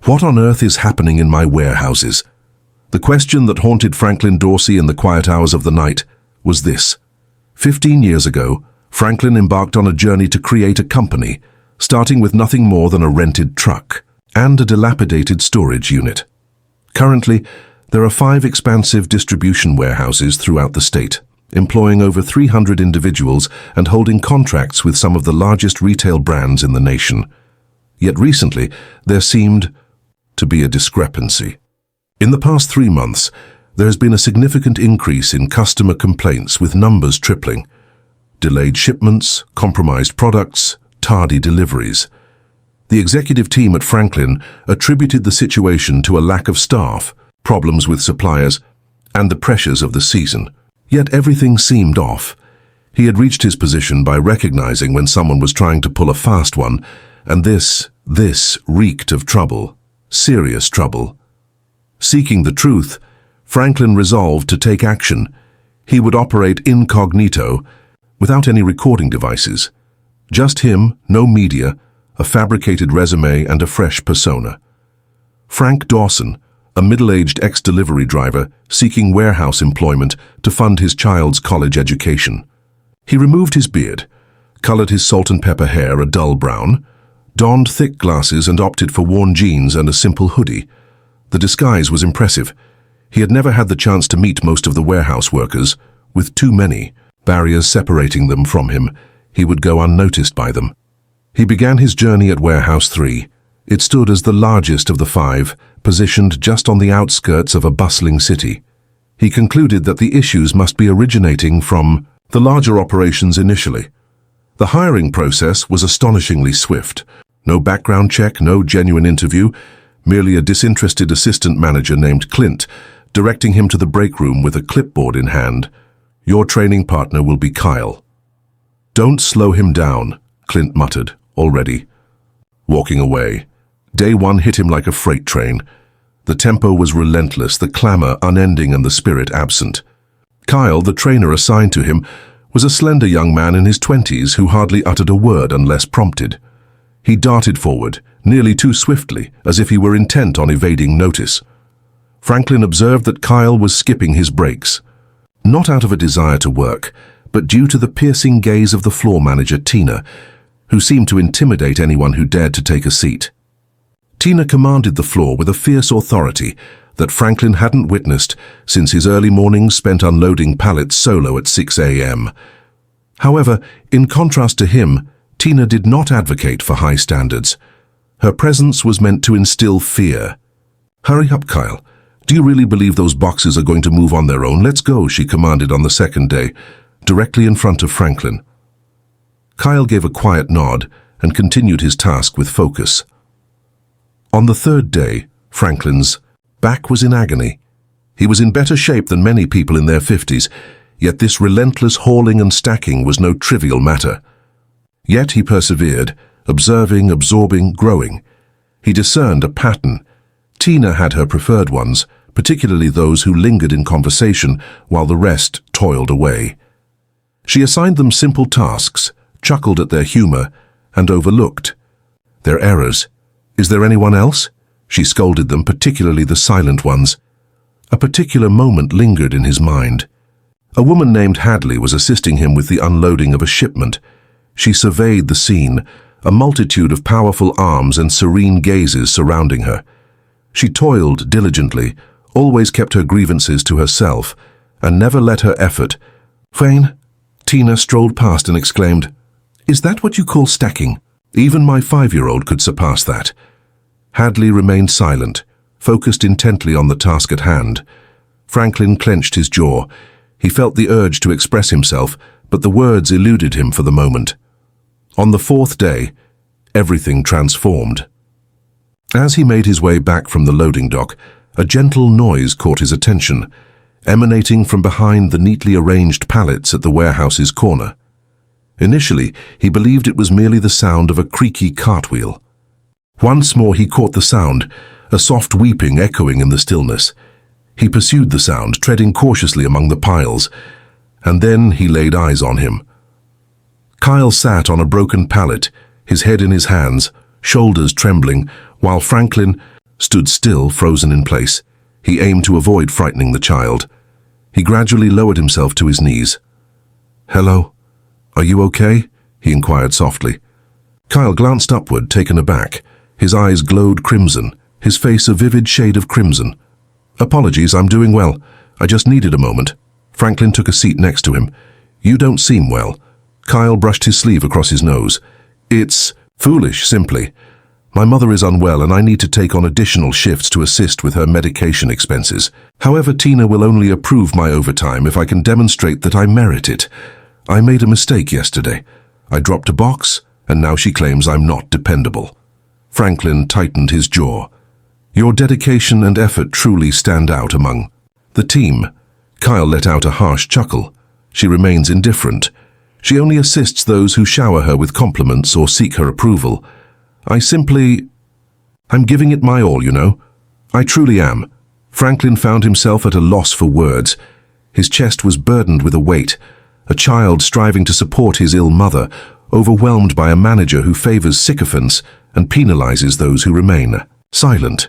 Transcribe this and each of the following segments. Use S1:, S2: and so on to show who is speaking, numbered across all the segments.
S1: What on earth is happening in my warehouses? The question that haunted Franklin Dorsey in the quiet hours of the night was this. 15 years ago, Franklin embarked on a journey to create a company, starting with nothing more than a rented truck and a dilapidated storage unit. Currently, there are 5 expansive distribution warehouses throughout the state, employing over 300 individuals and holding contracts with some of the largest retail brands in the nation. Yet recently, there seemed to be a discrepancy. In the past 3 months, there has been a significant increase in customer complaints with numbers tripling. Delayed shipments, compromised products, tardy deliveries. The executive team at Franklin attributed the situation to a lack of staff, problems with suppliers, and the pressures of the season. Yet everything seemed off. He had reached his position by recognizing when someone was trying to pull a fast one, and this reeked of trouble, serious trouble. Seeking the truth, Franklin resolved to take action. He would operate incognito, without any recording devices. Just him, no media, a fabricated resume and a fresh persona. Frank Dawson, a middle-aged ex-delivery driver seeking warehouse employment to fund his child's college education. He removed his beard, colored his salt and pepper hair a dull brown, donned thick glasses and opted for worn jeans and a simple hoodie. The disguise was impressive. He had never had the chance to meet most of the warehouse workers, with too many barriers separating them from him. He would go unnoticed by them. He began his journey at Warehouse 3. It stood as the largest of the 5, positioned just on the outskirts of a bustling city. He concluded that the issues must be originating from the larger operations initially. The hiring process was astonishingly swift. No background check, no genuine interview, merely a disinterested assistant manager named Clint, directing him to the break room with a clipboard in hand. Your training partner will be Kyle. Don't slow him down, Clint muttered, already. Walking away. Day 1 hit him like a freight train. The tempo was relentless, the clamor unending and the spirit absent. Kyle, the trainer assigned to him, was a slender young man in his 20s who hardly uttered a word unless prompted. He darted forward, nearly too swiftly, as if he were intent on evading notice. Franklin observed that Kyle was skipping his breaks. Not out of a desire to work, but due to the piercing gaze of the floor manager, Tina, who seemed to intimidate anyone who dared to take a seat. Tina commanded the floor with a fierce authority that Franklin hadn't witnessed since his early mornings spent unloading pallets solo at 6 a.m. However, in contrast to him, Tina did not advocate for high standards. Her presence was meant to instill fear. Hurry up, Kyle. Do you really believe those boxes are going to move on their own? Let's go, she commanded on the second day, directly in front of Franklin. Kyle gave a quiet nod and continued his task with focus. On the third day, Franklin's back was in agony. He was in better shape than many people in their 50s, yet this relentless hauling and stacking was no trivial matter. Yet he persevered, observing, absorbing, growing. He discerned a pattern. Tina had her preferred ones, particularly those who lingered in conversation while the rest toiled away. She assigned them simple tasks, chuckled at their humor, and overlooked their errors. Is there anyone else? She scolded them, particularly the silent ones. A particular moment lingered in his mind. A woman named Hadley was assisting him with the unloading of a shipment. She surveyed the scene, a multitude of powerful arms and serene gazes surrounding her. She toiled diligently, always kept her grievances to herself, and never let her effort. Fane, Tina strolled past and exclaimed, "Is that what you call stacking? Even my 5-year-old could surpass that." Hadley remained silent, focused intently on the task at hand. Franklin clenched his jaw. He felt the urge to express himself, but the words eluded him for the moment. On the 4th day, everything transformed. As he made his way back from the loading dock, a gentle noise caught his attention, emanating from behind the neatly arranged pallets at the warehouse's corner. Initially, he believed it was merely the sound of a creaky cartwheel. Once more he caught the sound, a soft weeping echoing in the stillness. He pursued the sound, treading cautiously among the piles, and then he laid eyes on him. Kyle sat on a broken pallet, his head in his hands, shoulders trembling, while Franklin, stood still, frozen in place. He aimed to avoid frightening the child. He gradually lowered himself to his knees. "Hello? Are you okay?" he inquired softly. Kyle glanced upward, taken aback. His eyes glowed crimson, his face a vivid shade of crimson. "Apologies, I'm doing well. I just needed a moment." Franklin took a seat next to him. "You don't seem well." Kyle brushed his sleeve across his nose. "It's foolish, simply. My mother is unwell and I need to take on additional shifts to assist with her medication expenses. However, Tina will only approve my overtime if I can demonstrate that I merit it. I made a mistake yesterday. I dropped a box, and now she claims I'm not dependable." Franklin tightened his jaw. "Your dedication and effort truly stand out among the team." Kyle let out a harsh chuckle. "She remains indifferent. She only assists those who shower her with compliments or seek her approval. I'm giving it my all, you know. I truly am." Franklin found himself at a loss for words. His chest was burdened with a weight, a child striving to support his ill mother, overwhelmed by a manager who favors sycophants and penalizes those who remain silent.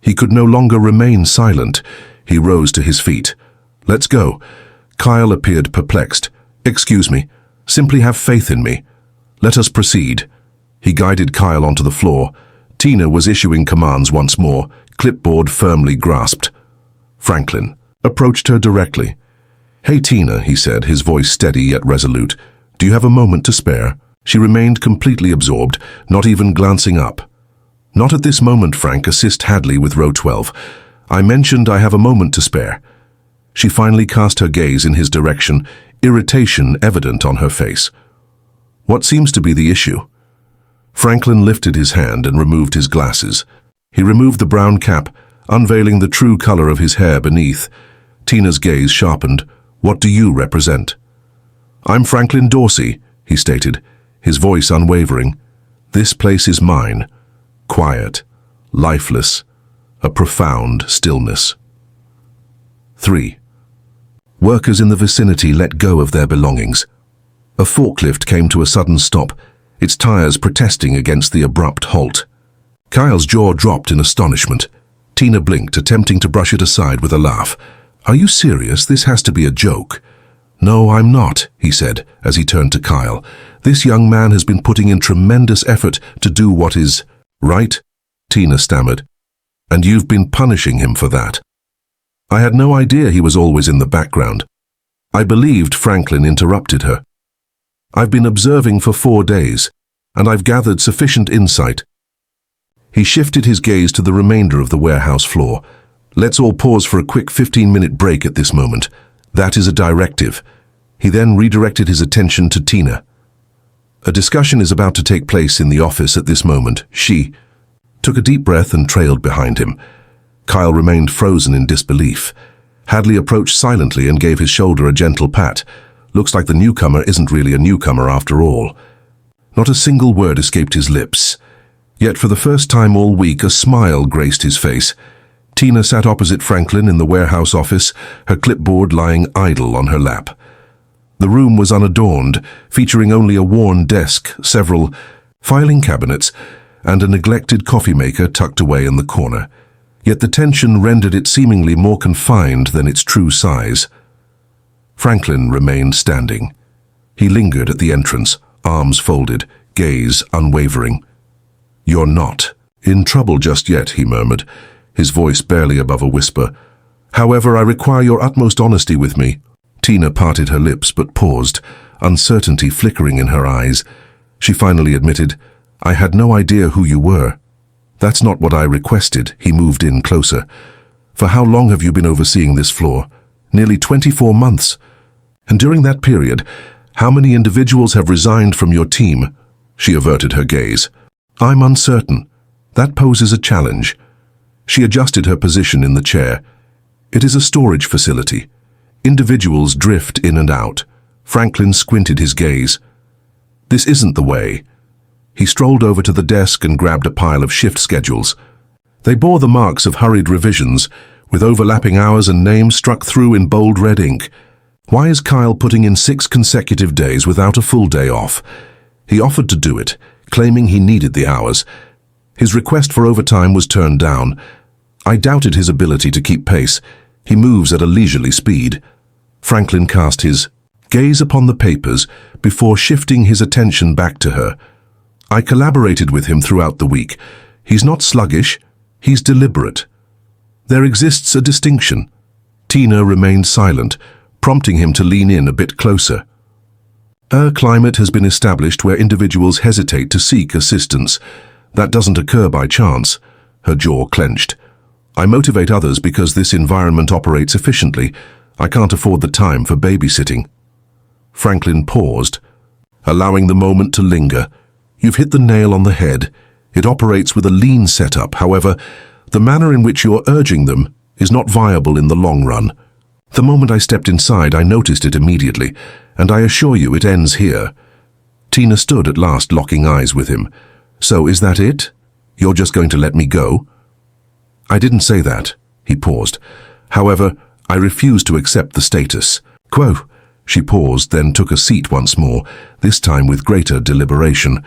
S1: He could no longer remain silent. He rose to his feet. "Let's go." Kyle appeared perplexed. "Excuse me. Simply have faith in me. Let us proceed." He guided Kyle onto the floor. Tina was issuing commands once more, clipboard firmly grasped. Franklin approached her directly. "Hey Tina," he said, his voice steady yet resolute. "Do you have a moment to spare?" She remained completely absorbed, not even glancing up. "Not at this moment, Frank. Assist Hadley with row 12. I mentioned I have a moment to spare." She finally cast her gaze in his direction, irritation evident on her face. "What seems to be the issue?" Franklin lifted his hand and removed his glasses. He removed the brown cap, unveiling the true color of his hair beneath. Tina's gaze sharpened. "What do you represent?" "I'm Franklin Dorsey," he stated, his voice unwavering. "This place is mine. Quiet, lifeless, a profound stillness." 3. Workers in the vicinity let go of their belongings. A forklift came to a sudden stop, its tires protesting against the abrupt halt. Kyle's jaw dropped in astonishment. Tina blinked, attempting to brush it aside with a laugh. "Are you serious? This has to be a joke." "No, I'm not," he said as he turned to Kyle. "This young man has been putting in tremendous effort to do what is right," Tina stammered. "And you've been punishing him for that." "I had no idea he was always in the background." I believed Franklin interrupted her. "I've been observing for 4 days, and I've gathered sufficient insight." He shifted his gaze to the remainder of the warehouse floor. "Let's all pause for a quick 15-minute break at this moment. That is a directive." He then redirected his attention to Tina. "A discussion is about to take place in the office at this moment." She took a deep breath and trailed behind him. Kyle remained frozen in disbelief. Hadley approached silently and gave his shoulder a gentle pat. Looks like the newcomer isn't really a newcomer after all. Not a single word escaped his lips. Yet for the first time all week, a smile graced his face. Tina sat opposite Franklin in the warehouse office, her clipboard lying idle on her lap. The room was unadorned, featuring only a worn desk, several filing cabinets, and a neglected coffee maker tucked away in the corner. Yet the tension rendered it seemingly more confined than its true size. Franklin remained standing. He lingered at the entrance, arms folded, gaze unwavering. "You're not in trouble just yet," he murmured, his voice barely above a whisper. "However, I require your utmost honesty with me." Tina parted her lips but paused, uncertainty flickering in her eyes. She finally admitted, "I had no idea who you were." "That's not what I requested." He moved in closer. "For how long have you been overseeing this floor?" "Nearly 24 months. And during that period, how many individuals have resigned from your team?" She averted her gaze. "I'm uncertain. That poses a challenge." She adjusted her position in the chair. "It is a storage facility. Individuals drift in and out." Franklin squinted his gaze. "This isn't the way." He strolled over to the desk and grabbed a pile of shift schedules. They bore the marks of hurried revisions, with overlapping hours and names struck through in bold red ink. Why is Kyle putting in 6 consecutive days without a full day off? He offered to do it, claiming he needed the hours. His request for overtime was turned down. I doubted his ability to keep pace. He moves at a leisurely speed. Franklin cast his gaze upon the papers before shifting his attention back to her. I collaborated with him throughout the week. He's not sluggish, he's deliberate. There exists a distinction. Tina remained silent, prompting him to lean in a bit closer. A climate has been established where individuals hesitate to seek assistance. That doesn't occur by chance. Her jaw clenched. I motivate others because this environment operates efficiently. I can't afford the time for babysitting. Franklin paused, allowing the moment to linger. You've hit the nail on the head. It operates with a lean setup. However, the manner in which you're urging them is not viable in the long run. The moment I stepped inside, I noticed it immediately, and I assure you it ends here. Tina stood at last, locking eyes with him. So is that it? You're just going to let me go? I didn't say that. He paused. However, I refuse to accept the status quo. She paused, then took a seat once more, this time with greater deliberation.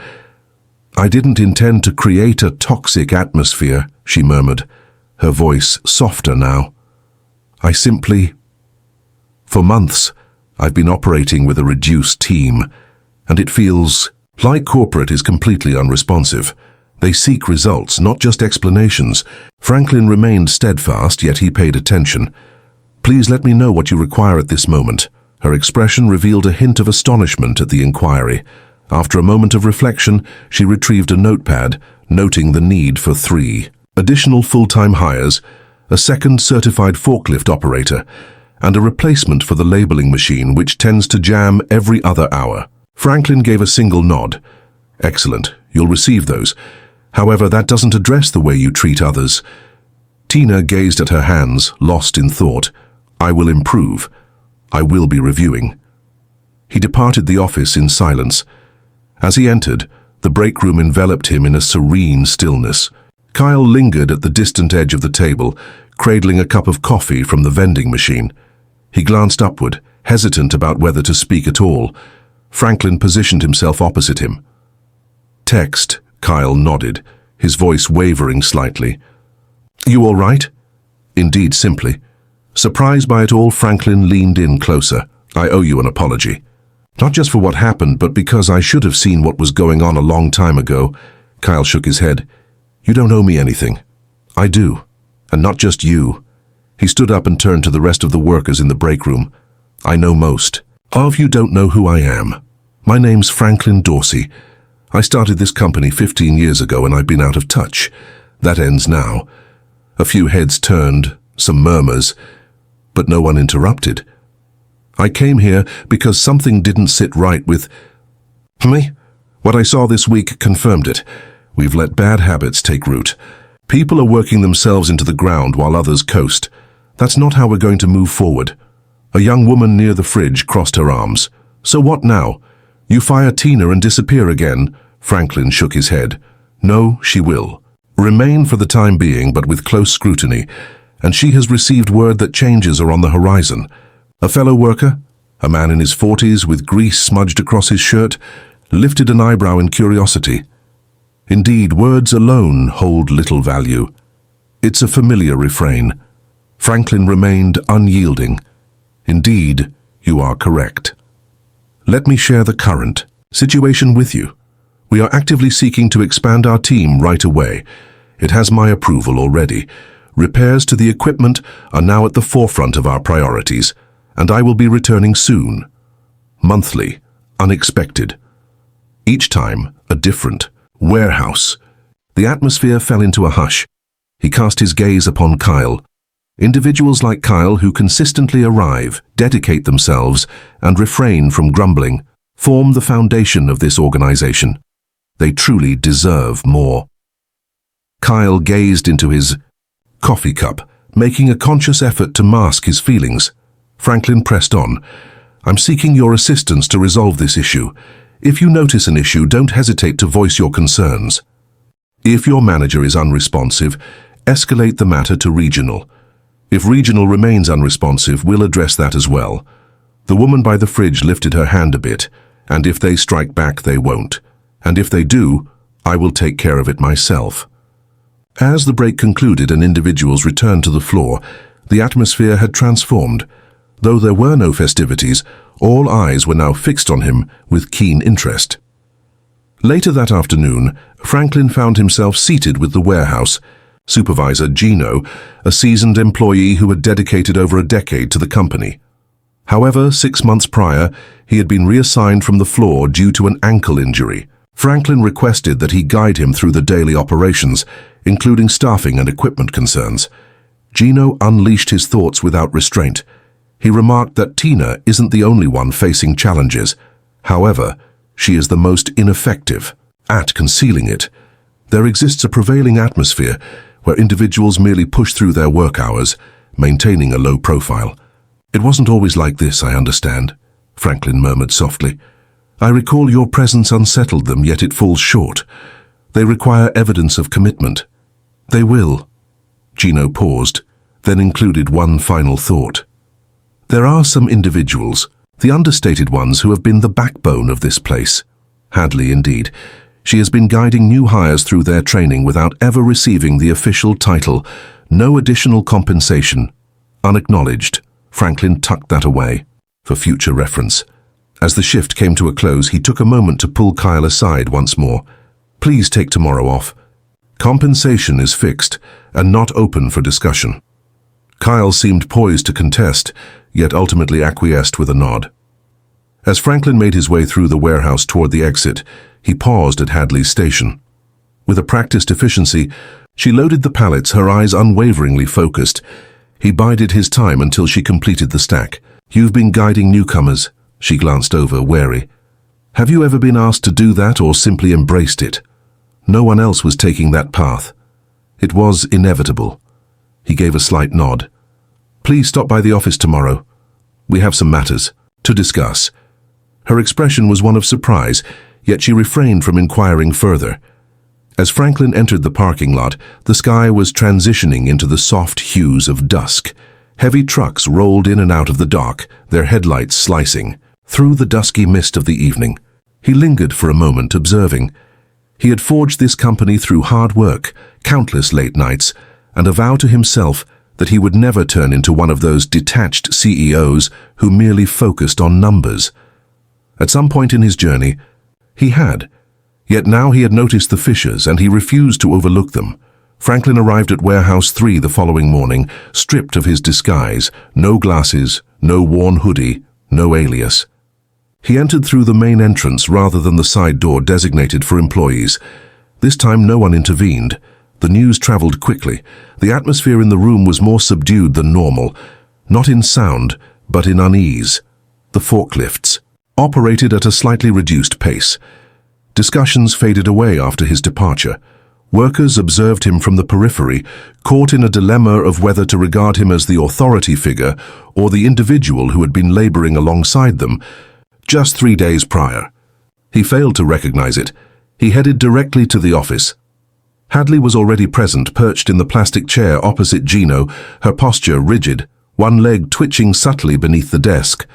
S1: I didn't intend to create a toxic atmosphere, she murmured, her voice softer now. I simply... For months, I've been operating with a reduced team, and it feels like corporate is completely unresponsive. They seek results, not just explanations. Franklin remained steadfast, yet he paid attention. Please let me know what you require at this moment. Her expression revealed a hint of astonishment at the inquiry. After a moment of reflection, she retrieved a notepad, noting the need for 3 additional full-time hires, a second certified forklift operator, and a replacement for the labeling machine, which tends to jam every other hour. Franklin gave a single nod. Excellent, you'll receive those. However, that doesn't address the way you treat others. Tina gazed at her hands, lost in thought. I will improve. I will be reviewing. He departed the office in silence. As he entered, the break room enveloped him in a serene stillness. Kyle lingered at the distant edge of the table, cradling a cup of coffee from the vending machine. He glanced upward, hesitant about whether to speak at all. Franklin positioned himself opposite him. Text, Kyle nodded, his voice wavering slightly. You all right? Indeed, simply. Surprised by it all, Franklin leaned in closer. I owe you an apology. Not just for what happened, but because I should have seen what was going on a long time ago. Kyle shook his head. You don't owe me anything. I do. And not just you. He stood up and turned to the rest of the workers in the break room. I know most. All of you don't know who I am. My name's Franklin Dorsey. I started this company 15 years ago and I've been out of touch. That ends now. A few heads turned, some murmurs, but no one interrupted. I came here because something didn't sit right with me. What I saw this week confirmed it. We've let bad habits take root. People are working themselves into the ground while others coast. That's not how we're going to move forward. A young woman near the fridge crossed her arms. So what now? You fire Tina and disappear again? Franklin shook his head. No, she will. Remain for the time being, but with close scrutiny. And she has received word that changes are on the horizon. A fellow worker, a man in his 40s with grease smudged across his shirt, lifted an eyebrow in curiosity. Indeed, words alone hold little value. It's a familiar refrain. Franklin remained unyielding. Indeed, you are correct. Let me share the current situation with you. We are actively seeking to expand our team right away. It has my approval already. Repairs to the equipment are now at the forefront of our priorities, and I will be returning soon. Monthly, unexpected. Each time, a different warehouse. The atmosphere fell into a hush. He cast his gaze upon Kyle. Individuals like Kyle who consistently arrive, dedicate themselves, and refrain from grumbling, form the foundation of this organization. They truly deserve more. Kyle gazed into his coffee cup, making a conscious effort to mask his feelings. Franklin pressed on. I'm seeking your assistance to resolve this issue. If you notice an issue, don't hesitate to voice your concerns. If your manager is unresponsive, escalate the matter to regional. If regional remains unresponsive, we'll address that as well. The woman by the fridge lifted her hand a bit, and if they strike back, they won't. And if they do, I will take care of it myself. As the break concluded and individuals returned to the floor, the atmosphere had transformed. Though there were no festivities, all eyes were now fixed on him with keen interest. Later that afternoon, Franklin found himself seated with the warehouse supervisor Gino, a seasoned employee who had dedicated over a decade to the company. However, 6 months prior, he had been reassigned from the floor due to an ankle injury. Franklin requested that he guide him through the daily operations, including staffing and equipment concerns. Gino unleashed his thoughts without restraint. He remarked that Tina isn't the only one facing challenges. However, she is the most ineffective at concealing it. There exists a prevailing atmosphere where individuals merely push through their work hours, maintaining a low profile. "It wasn't always like this, I understand," Franklin murmured softly. "I recall your presence unsettled them, yet it falls short. They require evidence of commitment." "They will." Gino paused, then included one final thought. "There are some individuals, the understated ones, who have been the backbone of this place." Hadley, indeed. She has been guiding new hires through their training without ever receiving the official title. No additional compensation. Unacknowledged. Franklin tucked that away for future reference. As the shift came to a close, he took a moment to pull Kyle aside once more. "Please take tomorrow off. Compensation is fixed and not open for discussion." Kyle seemed poised to contest, yet ultimately acquiesced with a nod. As Franklin made his way through the warehouse toward the exit, he paused at Hadley's station. With a practiced efficiency, she loaded the pallets, her eyes unwaveringly focused. He bided his time until she completed the stack. "You've been guiding newcomers," she glanced over, wary. "Have you ever been asked to do that or simply embraced it?" No one else was taking that path. It was inevitable. He gave a slight nod. "Please stop by the office tomorrow. We have some matters to discuss." Her expression was one of surprise, yet she refrained from inquiring further. As Franklin entered the parking lot, the sky was transitioning into the soft hues of dusk. Heavy trucks rolled in and out of the dock, their headlights slicing through the dusky mist of the evening. He lingered for a moment, observing. He had forged this company through hard work, countless late nights, and a vow to himself that he would never turn into one of those detached CEOs who merely focused on numbers. At some point in his journey, he had. Yet now he had noticed the fissures, and he refused to overlook them. Franklin arrived at Warehouse 3 the following morning, stripped of his disguise, no glasses, no worn hoodie, no alias. He entered through the main entrance rather than the side door designated for employees. This time no one intervened. The news traveled quickly. The atmosphere in the room was more subdued than normal, not in sound, but in unease. The forklifts operated at a slightly reduced pace. Discussions faded away after his departure. Workers observed him from the periphery, caught in a dilemma of whether to regard him as the authority figure or the individual who had been laboring alongside them just 3 days prior. He failed to recognize it. He headed directly to the office. Hadley was already present, perched in the plastic chair opposite Gino, her posture rigid, one leg twitching subtly beneath the desk.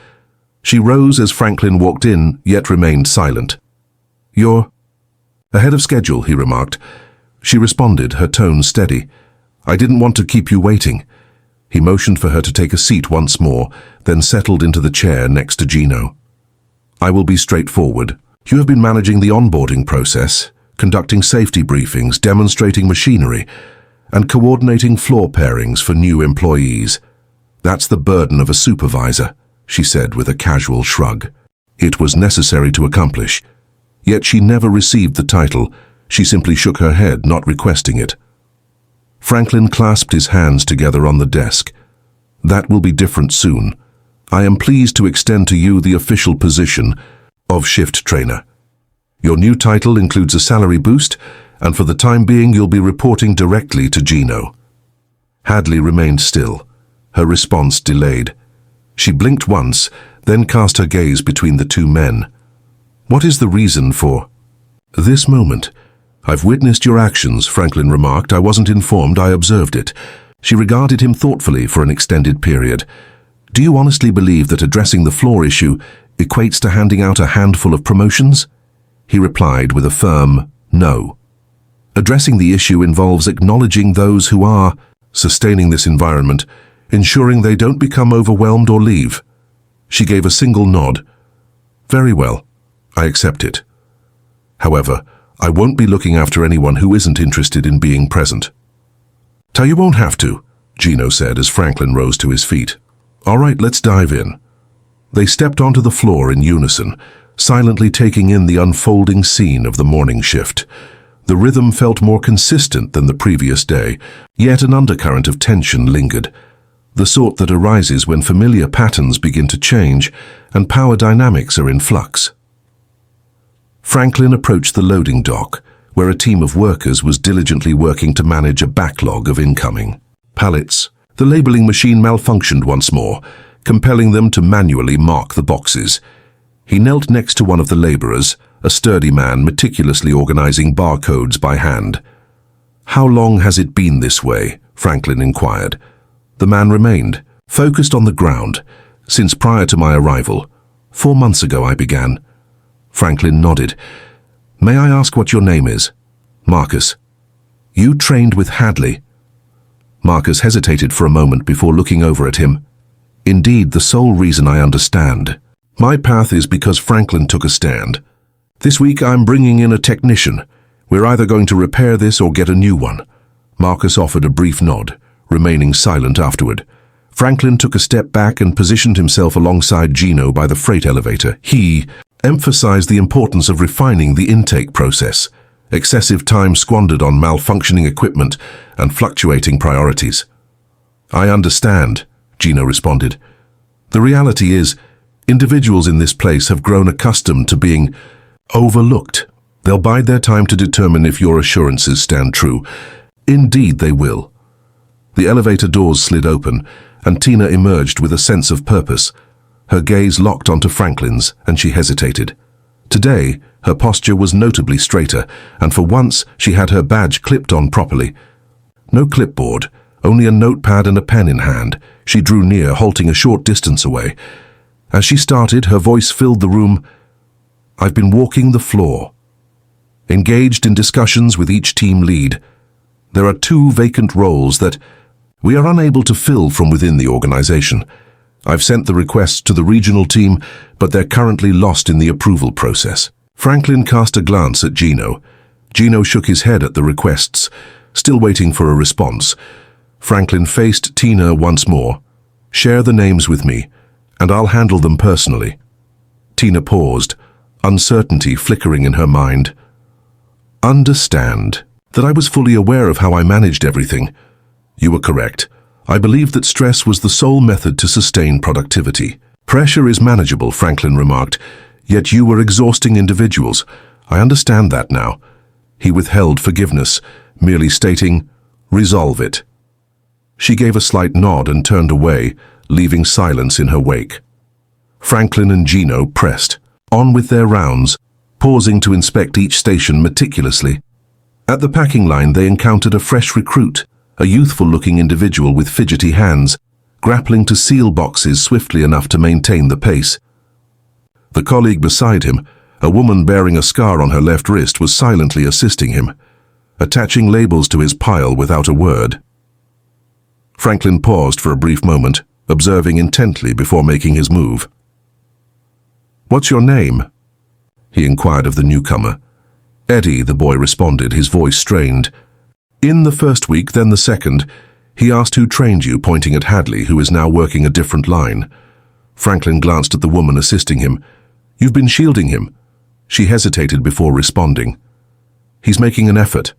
S1: She rose as Franklin walked in, yet remained silent. "You're ahead of schedule," he remarked. She responded, her tone steady. "I didn't want to keep you waiting." He motioned for her to take a seat once more, then settled into the chair next to Gino. "I will be straightforward. You have been managing the onboarding process, conducting safety briefings, demonstrating machinery, and coordinating floor pairings for new employees. That's the burden of a supervisor," she said with a casual shrug. It was necessary to accomplish. Yet she never received the title. She simply shook her head, not requesting it. Franklin clasped his hands together on the desk. "That will be different soon. I am pleased to extend to you the official position of shift trainer. Your new title includes a salary boost, and for the time being you'll be reporting directly to Gino." Hadley remained still, her response delayed. She blinked once, then cast her gaze between the two men. "What is the reason for this moment?" "I've witnessed your actions," Franklin remarked. "I wasn't informed, I observed it." She regarded him thoughtfully for an extended period. "Do you honestly believe that addressing the floor issue equates to handing out a handful of promotions?" He replied with a firm no. Addressing the issue involves acknowledging those who are sustaining this environment, ensuring they don't become overwhelmed or leave. She gave a single nod. Very well, I accept it. However, I won't be looking after anyone who isn't interested in being present. You won't have to, Gino said as Franklin rose to his feet. All right, let's dive in. They stepped onto the floor in unison, silently taking in the unfolding scene of the morning shift. The rhythm felt more consistent than the previous day, yet an undercurrent of tension lingered, the sort that arises when familiar patterns begin to change and power dynamics are in flux. Franklin approached the loading dock, where a team of workers was diligently working to manage a backlog of incoming pallets. The labeling machine malfunctioned once more, compelling them to manually mark the boxes. He knelt next to one of the laborers, a sturdy man meticulously organizing barcodes by hand. How long has it been this way? Franklin inquired. The man remained, focused on the ground. Since prior to my arrival. 4 months ago I began. Franklin nodded. May I ask what your name is? Marcus. You trained with Hadley. Marcus hesitated for a moment before looking over at him. Indeed, the sole reason I understand. My path is because Franklin took a stand. This week I'm bringing in a technician. We're either going to repair this or get a new one. Marcus offered a brief nod, remaining silent afterward. Franklin took a step back and positioned himself alongside Gino by the freight elevator. He emphasized the importance of refining the intake process. Excessive time squandered on malfunctioning equipment and fluctuating priorities. I understand, Gino responded. The reality is, individuals in this place have grown accustomed to being overlooked. They'll bide their time to determine if your assurances stand true. Indeed they will. The elevator doors slid open, and Tina emerged with a sense of purpose. Her gaze locked onto Franklin's, and she hesitated. Today, her posture was notably straighter, and for once she had her badge clipped on properly. No clipboard, only a notepad and a pen in hand. She drew near, halting a short distance away. As she started, her voice filled the room. I've been walking the floor, engaged in discussions with each team lead. There are 2 vacant roles that we are unable to fill from within the organization. I've sent the requests to the regional team, but they're currently lost in the approval process. Franklin cast a glance at Gino. Gino shook his head at the requests, still waiting for a response. Franklin faced Tina once more. Share the names with me, and I'll handle them personally. Tina paused, uncertainty flickering in her mind. Understand that I was fully aware of how I managed everything. You were correct. I believed that stress was the sole method to sustain productivity. Pressure is manageable, Franklin remarked, yet you were exhausting individuals. I understand that now. He withheld forgiveness, merely stating, resolve it. She gave a slight nod and turned away, leaving silence in her wake. Franklin and Gino pressed on with their rounds, pausing to inspect each station meticulously. At the packing line they encountered a fresh recruit, a youthful-looking individual with fidgety hands, grappling to seal boxes swiftly enough to maintain the pace. The colleague beside him, a woman bearing a scar on her left wrist, was silently assisting him, attaching labels to his pile without a word. Franklin paused for a brief moment, observing intently before making his move. What's your name? He inquired of the newcomer. Eddie, the boy responded, his voice strained. In the first week, then the second, he asked who trained you, pointing at Hadley, who is now working a different line. Franklin glanced at the woman assisting him. You've been shielding him. She hesitated before responding. He's making an effort.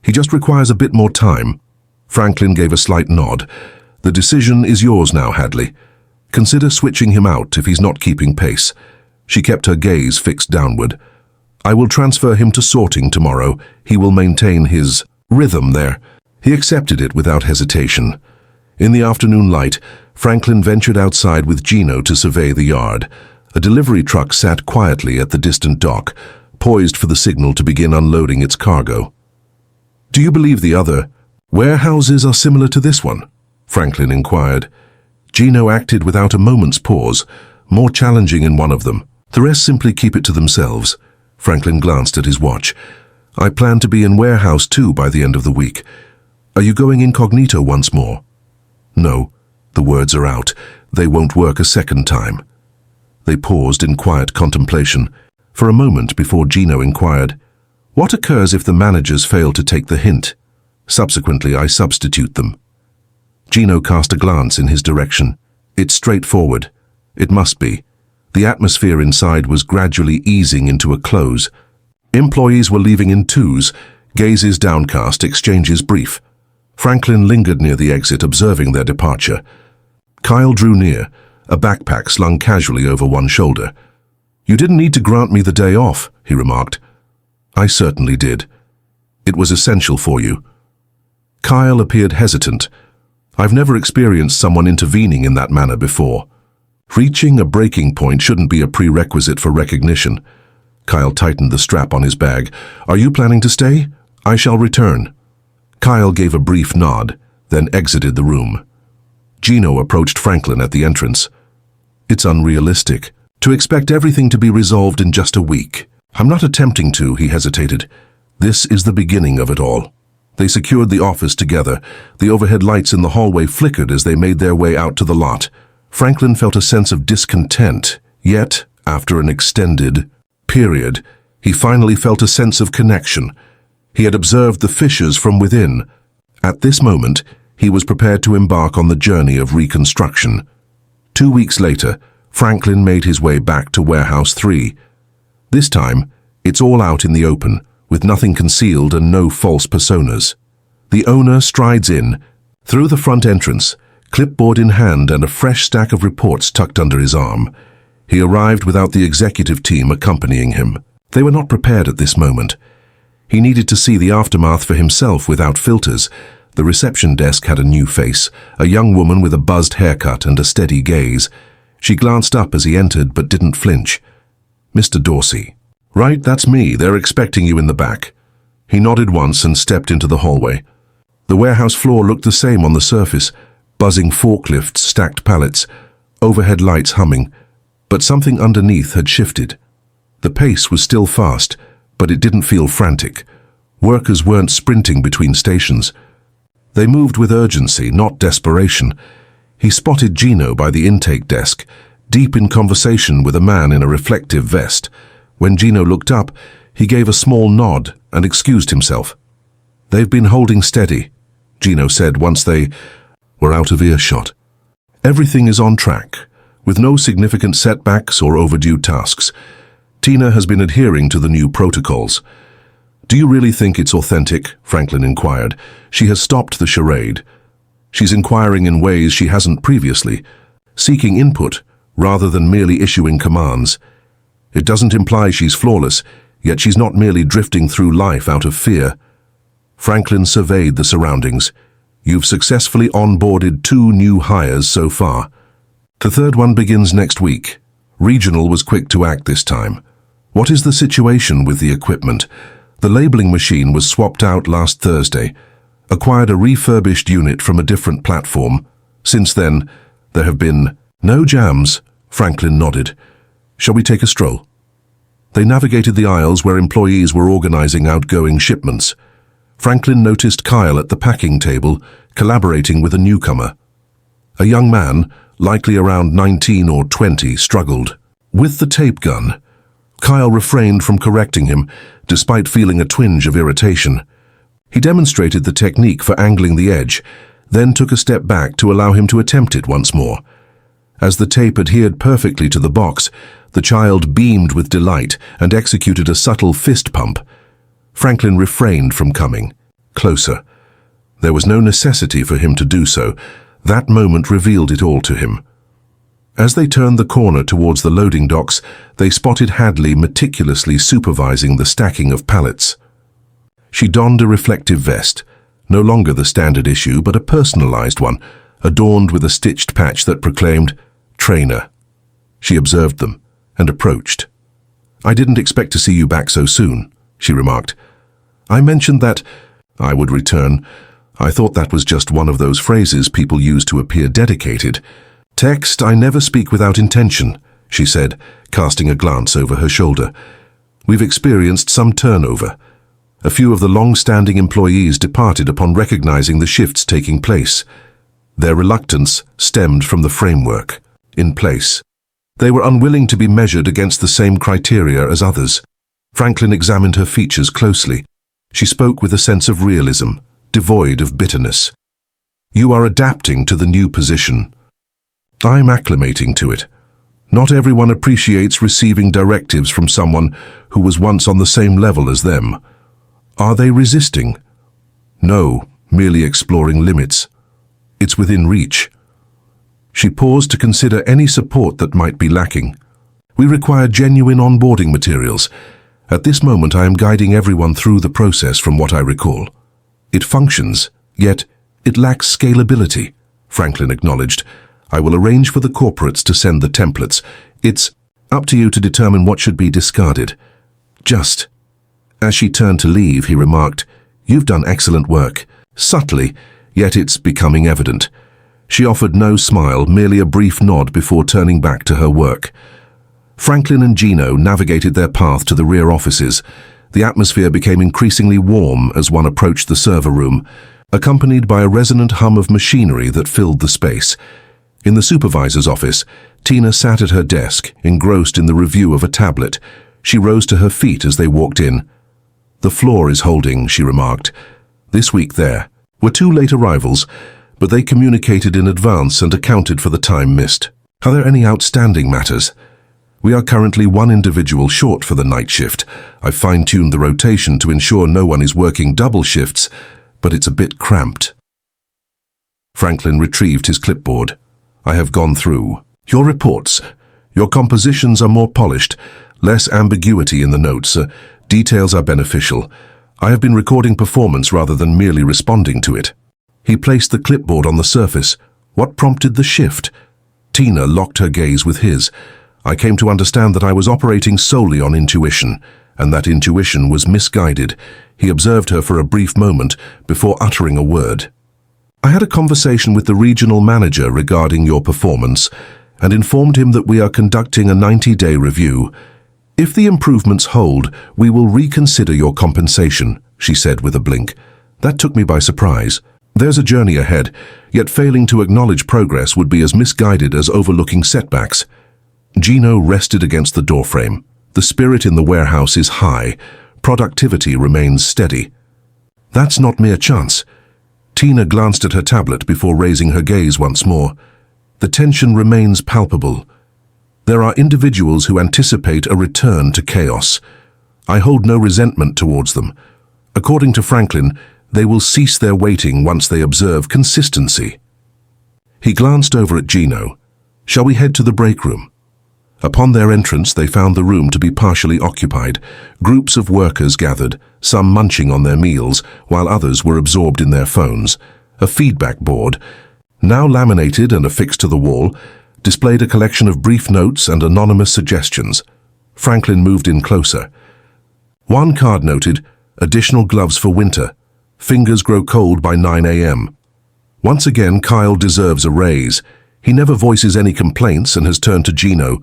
S1: He just requires a bit more time. Franklin gave a slight nod. The decision is yours now, Hadley. Consider switching him out if he's not keeping pace. She kept her gaze fixed downward. I will transfer him to sorting tomorrow. He will maintain his rhythm there. He accepted it without hesitation. In the afternoon light, Franklin ventured outside with Gino to survey the yard. A delivery truck sat quietly at the distant dock, poised for the signal to begin unloading its cargo. Do you believe the other warehouses are similar to this one? Franklin inquired. Gino acted without a moment's pause, more challenging in one of them. The rest simply keep it to themselves. Franklin glanced at his watch. I plan to be in warehouse 2 by the end of the week. Are you going incognito once more? No, the words are out. They won't work a second time. They paused in quiet contemplation for a moment before Gino inquired, "What occurs if the managers fail to take the hint? Subsequently, I substitute them." Gino cast a glance in his direction. It's straightforward. It must be. The atmosphere inside was gradually easing into a close. Employees were leaving in twos, gazes downcast, exchanges brief. Franklin lingered near the exit, observing their departure. Kyle drew near, a backpack slung casually over one shoulder. "You didn't need to grant me the day off," he remarked. "I certainly did. It was essential for you." Kyle appeared hesitant. "I've never experienced someone intervening in that manner before." Reaching a breaking point shouldn't be a prerequisite for recognition. Kyle tightened the strap on his bag. "Are you planning to stay? I shall return." Kyle gave a brief nod, then exited the room. Gino approached Franklin at the entrance. "It's unrealistic to expect everything to be resolved in just a week." "I'm not attempting to," he hesitated. "This is the beginning of it all." They secured the office together. The overhead lights in the hallway flickered as they made their way out to the lot. Franklin felt a sense of discontent, yet, after an extended period, he finally felt a sense of connection. He had observed the fissures from within. At this moment, he was prepared to embark on the journey of reconstruction. 2 weeks later, Franklin made his way back to Warehouse 3. This time, it's all out in the open, with nothing concealed and no false personas. The owner strides in, through the front entrance, clipboard in hand and a fresh stack of reports tucked under his arm. He arrived without the executive team accompanying him. They were not prepared at this moment. He needed to see the aftermath for himself without filters. The reception desk had a new face, a young woman with a buzzed haircut and a steady gaze. She glanced up as he entered but didn't flinch. "Mr. Dorsey." "Right, that's me. They're expecting you in the back." He nodded once and stepped into the hallway. The warehouse floor looked the same on the surface, buzzing forklifts, stacked pallets, overhead lights humming. But something underneath had shifted. The pace was still fast, but it didn't feel frantic. Workers weren't sprinting between stations. They moved with urgency, not desperation. He spotted Gino by the intake desk, deep in conversation with a man in a reflective vest. When Gino looked up, he gave a small nod and excused himself. "They've been holding steady," Gino said once they were out of earshot. "Everything is on track, with no significant setbacks or overdue tasks. Tina has been adhering to the new protocols." "Do you really think it's authentic?" Franklin inquired. "She has stopped the charade. She's inquiring in ways she hasn't previously, seeking input rather than merely issuing commands. It doesn't imply she's flawless, yet she's not merely drifting through life out of fear." Franklin surveyed the surroundings. "You've successfully onboarded 2 new hires so far. The third one begins next week." Regional was quick to act this time. "What is the situation with the equipment?" "The labeling machine was swapped out last Thursday. Acquired a refurbished unit from a different platform. Since then, there have been no jams." Franklin nodded. "Shall we take a stroll?" They navigated the aisles where employees were organizing outgoing shipments. Franklin noticed Kyle at the packing table, collaborating with a newcomer. A young man, likely around 19 or 20, struggled with the tape gun. Kyle refrained from correcting him, despite feeling a twinge of irritation. He demonstrated the technique for angling the edge, then took a step back to allow him to attempt it once more. As the tape adhered perfectly to the box, the child beamed with delight and executed a subtle fist pump. Franklin refrained from coming closer. There was no necessity for him to do so. That moment revealed it all to him. As they turned the corner towards the loading docks, they spotted Hadley meticulously supervising the stacking of pallets. She donned a reflective vest, no longer the standard issue, but a personalized one, adorned with a stitched patch that proclaimed, "Trainer." She observed them and approached. "I didn't expect to see you back so soon," she remarked. "I mentioned that I would return. I thought that was just one of those phrases people use to appear dedicated. Text, I never speak without intention," she said, casting a glance over her shoulder. "We've experienced some turnover. A few of the long-standing employees departed upon recognizing the shifts taking place. Their reluctance stemmed from the framework in place. They were unwilling to be measured against the same criteria as others. Franklin examined her features closely. She spoke with a sense of realism, devoid of bitterness. "You are adapting to the new position. I'm acclimating to it. Not everyone appreciates receiving directives from someone who was once on the same level as them. Are they resisting? No, merely exploring limits. It's within reach." She paused to consider any support that might be lacking. "We require genuine onboarding materials. At this moment I am guiding everyone through the process from what I recall. It functions, yet it lacks scalability," Franklin acknowledged. "I will arrange for the corporates to send the templates. It's up to you to determine what should be discarded. Just." As she turned to leave, he remarked, "You've done excellent work." Subtly, yet it's becoming evident. She offered no smile, merely a brief nod before turning back to her work. Franklin and Gino navigated their path to the rear offices. The atmosphere became increasingly warm as one approached the server room, accompanied by a resonant hum of machinery that filled the space. In the supervisor's office, Tina sat at her desk, engrossed in the review of a tablet. She rose to her feet as they walked in. "The floor is holding," she remarked. "This week there were 2 late arrivals, but they communicated in advance and accounted for the time missed. Are there any outstanding matters? We are currently 1 individual short for the night shift. I've fine-tuned the rotation to ensure no one is working double shifts, but it's a bit cramped." Franklin retrieved his clipboard. "I have gone through your reports. Your compositions are more polished, less ambiguity in the notes. Details are beneficial. I have been recording performance rather than merely responding to it." He placed the clipboard on the surface. "What prompted the shift?" Tina locked her gaze with his. "I came to understand that I was operating solely on intuition, and that intuition was misguided." He observed her for a brief moment before uttering a word. "I had a conversation with the regional manager regarding your performance and informed him that we are conducting a 90-day review. If the improvements hold, we will reconsider your compensation," she said with a blink. That took me by surprise. There's a journey ahead, yet failing to acknowledge progress would be as misguided as overlooking setbacks. Gino rested against the doorframe. The spirit in the warehouse is high. Productivity remains steady. "That's not mere chance." Tina glanced at her tablet before raising her gaze once more. The tension remains palpable. There are individuals who anticipate a return to chaos. I hold no resentment towards them. According to Franklin, they will cease their waiting once they observe consistency. He glanced over at Gino. "Shall we head to the break room?" Upon their entrance, they found the room to be partially occupied. Groups of workers gathered, some munching on their meals, while others were absorbed in their phones. A feedback board, now laminated and affixed to the wall, displayed a collection of brief notes and anonymous suggestions. Franklin moved in closer. One card noted, "Additional gloves for winter. Fingers grow cold by 9 a.m. Once again, Kyle deserves a raise. He never voices any complaints and has turned to Gino.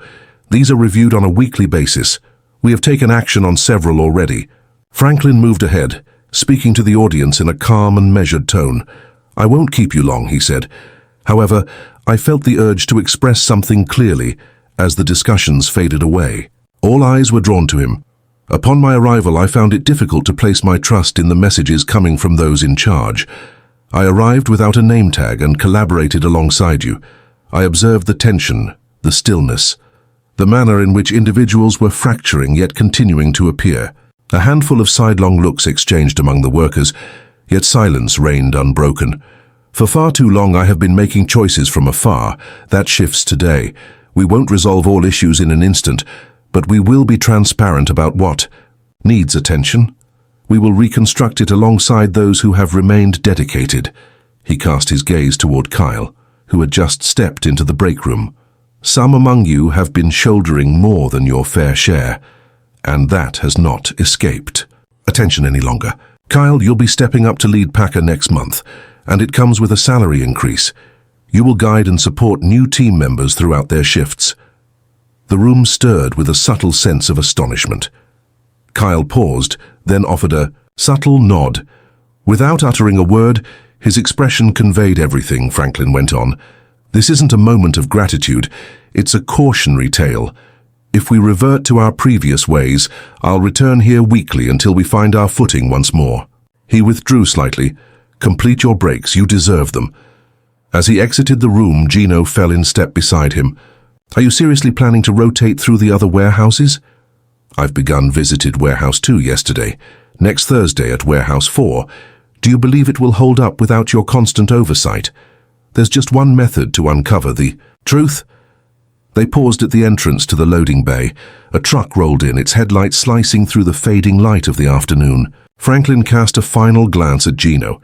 S1: These are reviewed on a weekly basis. We have taken action on several already." Franklin moved ahead, speaking to the audience in a calm and measured tone. "I won't keep you long," he said. However, I felt the urge to express something clearly as the discussions faded away. All eyes were drawn to him. "Upon my arrival, I found it difficult to place my trust in the messages coming from those in charge. I arrived without a name tag and collaborated alongside you. I observed the tension, the stillness, the manner in which individuals were fracturing yet continuing to appear. A handful of sidelong looks exchanged among the workers, yet silence reigned unbroken. For far too long I have been making choices from afar. That shifts today. We won't resolve all issues in an instant, but we will be transparent about what needs attention. We will reconstruct it alongside those who have remained dedicated." He cast his gaze toward Kyle, who had just stepped into the break room. "Some among you have been shouldering more than your fair share, and that has not escaped attention any longer. Kyle, you'll be stepping up to lead Packer next month, and it comes with a salary increase. You will guide and support new team members throughout their shifts." The room stirred with a subtle sense of astonishment. Kyle paused, then offered a Subtle nod. Without uttering a word, his expression conveyed everything. Franklin went on. This isn't a moment of gratitude, it's a cautionary tale. If we revert to our previous ways, I'll return here weekly until we find our footing once more. He withdrew slightly. Complete your breaks, you deserve them. As he exited the room, Gino fell in step beside him. Are you seriously planning to rotate through the other warehouses? I've visited Warehouse 2 yesterday. Next Thursday at Warehouse 4. Do you believe it will hold up without your constant oversight? There's just one method to uncover the truth. They paused at the entrance to the loading bay. A truck rolled in, its headlights slicing through the fading light of the afternoon. Franklin cast a final glance at Gino.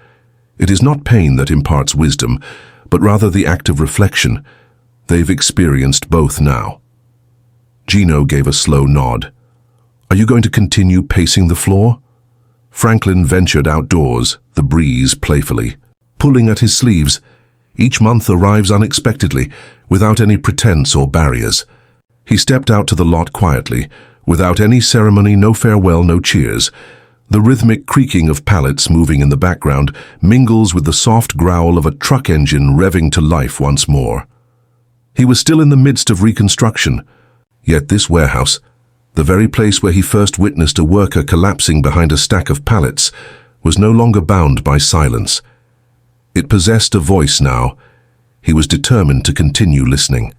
S1: It is not pain that imparts wisdom, but rather the act of reflection. They've experienced both now. Gino gave a slow nod. Are you going to continue pacing the floor? Franklin ventured outdoors, the breeze playfully, pulling at his sleeves. Each month arrives unexpectedly, without any pretense or barriers. He stepped out to the lot quietly, without any ceremony, no farewell, no cheers. The rhythmic creaking of pallets moving in the background mingles with the soft growl of a truck engine revving to life once more. He was still in the midst of reconstruction, yet this warehouse, the very place where he first witnessed a worker collapsing behind a stack of pallets, was no longer bound by silence. It possessed a voice now. He was determined to continue listening.